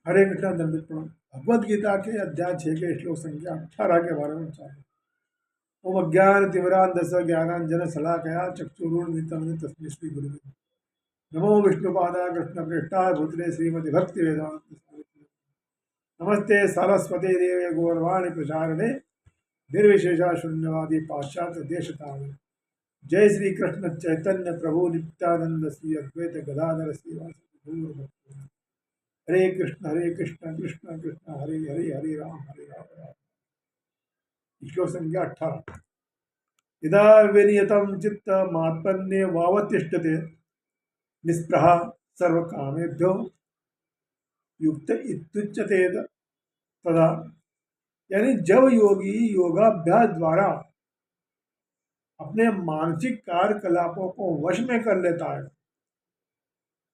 हरे कृष्णा दंडित प्रणाम। भगवद गीता के अध्याय 6 के श्लोक संख्या 18 के बारे में चाहिए। ओम अज्ञान तिमिरांधस्य ज्ञानांजन शलाकया चक्षुरुन्मिलितं येन तस्मै श्री गुरुवे नमो। विष्णुपादाय कृष्ण प्रेष्ठाय भूतले श्रीमति भक्ति वेदांत स्वामिने नमस्ते सरस्वती देवे गौरवाणी प्रचारणे निर्विशेषा शून्यवादी पाश्चात्य देशतारिणे। जय श्री कृष्ण चैतन्य प्रभु नित्यानंद श्री अद्वैत गदाधर श्रीवासदि गौर भक्तवृंद। हरे कृष्ण कृष्ण कृष्ण हरे हरे हरे राम राम। श्लोक संख्या 18। यदा विनियतं चित्त मात्मन्ये वावतिष्ठते निस्पृह सर्वकामेभ्यो युक्त इत्युच्यते तदा, यानी जब योगी योगाभ्यास द्वारा अपने मानसिक कार्यकलापों को वश में कर लेता है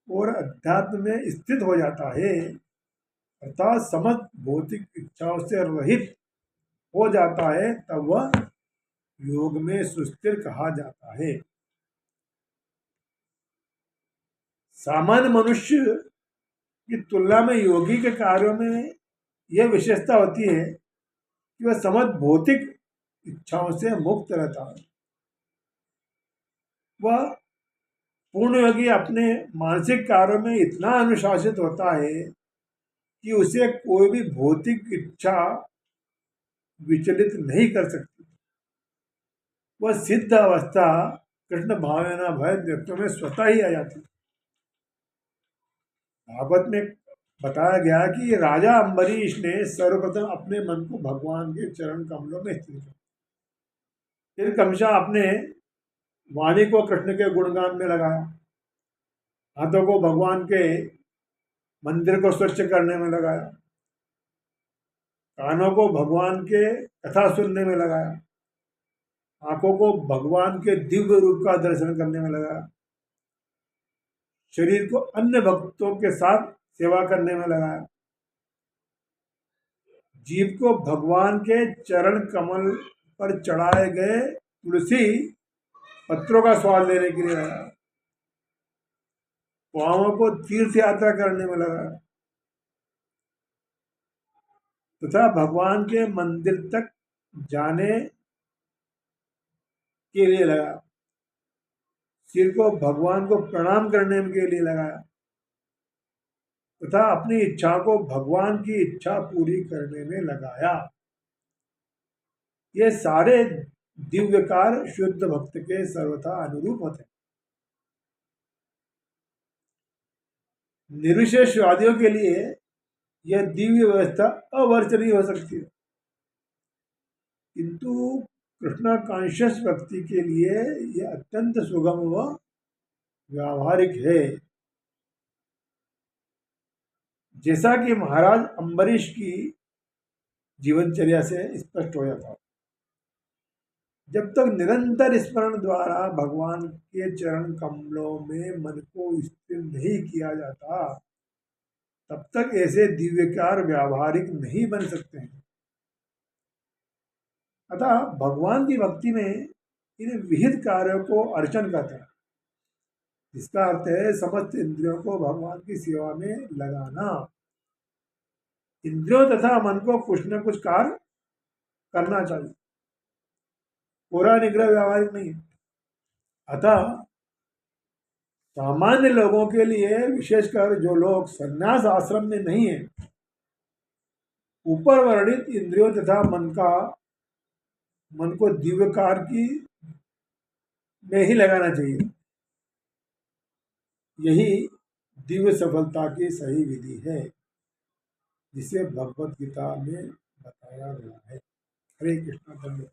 और अध्यात्म में स्थित हो जाता है, अर्थात समस्त भौतिक इच्छाओं से रहित हो जाता है, तब वह योग में सुस्थिर कहा जाता है। सामान्य मनुष्य की तुलना में योगी के कार्यों में यह विशेषता होती है कि वह समस्त भौतिक इच्छाओं से मुक्त रहता है। वह पूर्ण योगी अपने मानसिक कार्यों में इतना अनुशासित होता है कि उसे कोई भी भौतिक इच्छा विचलित नहीं कर सकती। वह सिद्ध अवस्था कृष्ण भावना भय व्यक्तियों में स्वतः ही आ जाती। भागवत में बताया गया कि राजा अम्बरीश ने सर्वप्रथम अपने मन को भगवान के चरण कमलों में स्थिर किया। फिर क्रमशः अपने वाणी को कृष्ण के गुणगान में लगाया, हाथों को भगवान के मंदिर को स्वच्छ करने में लगाया, कानों को भगवान के कथा सुनने में लगाया, आंखों को भगवान के दिव्य रूप का दर्शन करने में लगाया, शरीर को अन्य भक्तों के साथ सेवा करने में लगाया, जीव को भगवान के चरण कमल पर चढ़ाए गए तुलसी पत्रों का स्वाद लेने के लिए लगाया, पांवों को तीर्थ यात्रा करने में लगाया तथा भगवान के मंदिर तक जाने के लिए लगाया, सिर को भगवान को प्रणाम करने के लिए लगाया तथा अपनी इच्छा को भगवान की इच्छा पूरी करने में लगाया। ये सारे दिव्य कार्य शुद्ध भक्त के सर्वथा अनुरूप होते हैं। निर्विशेषवादियों के लिए यह दिव्य व्यवस्था अवर्चनीय हो सकती है, किंतु कृष्णा कॉन्शियस व्यक्ति के लिए यह अत्यंत सुगम व व्यावहारिक है। जैसा कि महाराज अम्बरीश की जीवनचर्या से स्पष्ट हो जाता, जब तक निरंतर स्मरण द्वारा भगवान के चरण कमलों में मन को स्थिर नहीं किया जाता, तब तक ऐसे दिव्यकार व्यावहारिक नहीं बन सकते हैं। अतः भगवान की भक्ति में इन विहित कार्यों को अर्चन कहते हैं। इसका अर्थ है समस्त इंद्रियों को भगवान की सेवा में लगाना। इंद्रियों तथा मन को कुछ न कुछ कार्य करना चाहिए, पूरा निग्रह व्यावहारिक नहीं है। अतः सामान्य लोगों के लिए, विशेषकर जो लोग संन्यास आश्रम में नहीं है, ऊपर वर्णित इंद्रियों तथा मन को दिव्य कार्य की में ही लगाना चाहिए। यही दिव्य सफलता की सही विधि है, जिसे भगवत गीता में बताया गया है। हरे कृष्ण।